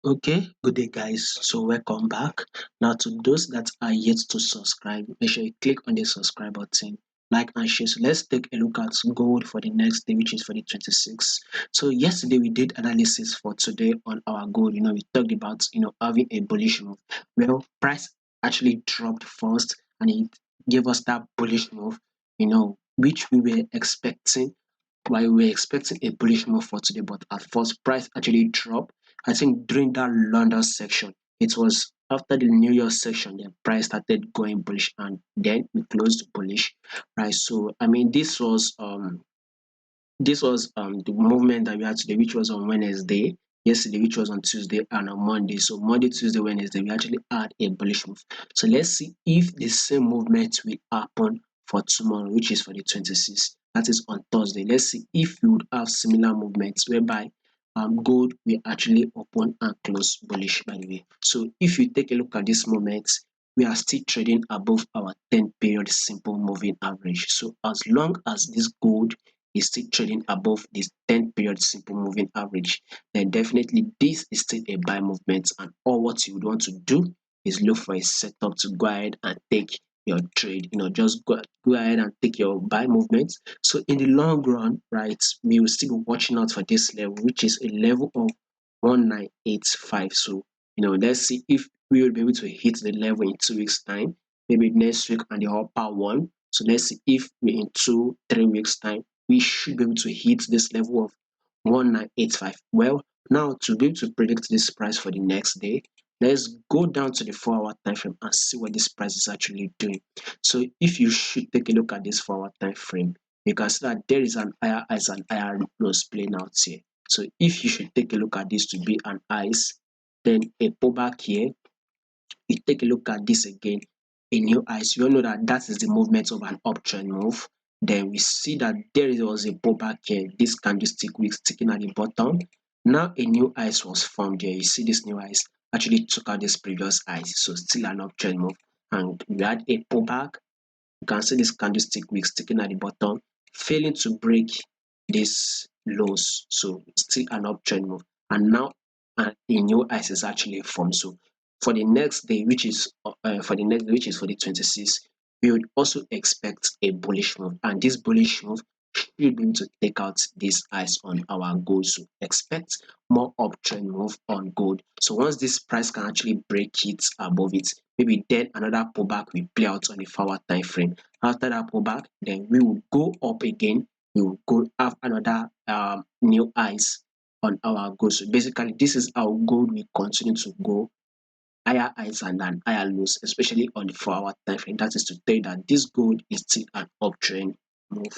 Okay, good day, guys. So, welcome back. Now, to those that are yet to subscribe, make sure you click on the subscribe button, like and share. So, let's take a look at gold for the next day, which is for the 26th. So, yesterday we did analysis for today on our gold. We talked about having a bullish move. Well, price actually dropped first, and it gave us that bullish move. Which we were expecting while we were expecting a bullish move for today, but at first price actually dropped. I think during that London section, it was after the New York section, the price started going bullish and then we closed bullish, right? So I mean this was the movement that we had today, which was on Wednesday, yesterday, which was on Tuesday, and on Monday. So Monday, Tuesday, Wednesday, we actually had a bullish move. So let's see if the same movement will happen for tomorrow, which is for the 26th. That is on Thursday. Let's see if we would have similar movements whereby gold will actually open and close bullish, by the way. So if you take a look at this moment, we are still trading above our 10 period simple moving average. So as long as this gold is still trading above this 10 period simple moving average, then definitely this is still a buy movement, and all what you would want to do is look for a setup to go ahead and take your trade. Just go ahead and take your buy movements. So in the long run, right, we will still be watching out for this level, which is a level of 1985. So let's see if we will be able to hit the level in 2 weeks time, maybe next week and the upper one. So let's see if we in 2 3 weeks time we should be able to hit this level of 1985. Well, now to be able to predict this price for the next day, let's go down to the 4 hour time frame and see what this price is actually doing. So if you should take a look at this 4 hour time frame, you can see that there is an higher highs and higher lows playing out here. So if you should take a look at this to be an highs, then a pullback here, you take a look at this again, a new highs. You all know that that is the movement of an uptrend move. Then we see that there was a pullback here, this candlestick wick sticking at the bottom. Now a new highs was formed here. You see this new highs actually took out this previous highs, so still an uptrend move. And we had a pullback. You can see this candlestick wick sticking at the bottom, failing to break this lows, so still an uptrend move. And now a new highs is actually formed. So for the next day, which is for the 26th, we would also expect a bullish move, and this bullish move should be able to take out these highs on our gold. So expect more uptrend move on gold. So once this price can actually break it above it, maybe then another pullback will play out on the 4 hour time frame. After that pullback, then we will go up again. We will go have another new highs on our gold. So basically, this is how gold will continue to go higher highs and then higher lows, especially on the 4 hour time frame. That is to tell you that this gold is still an uptrend move.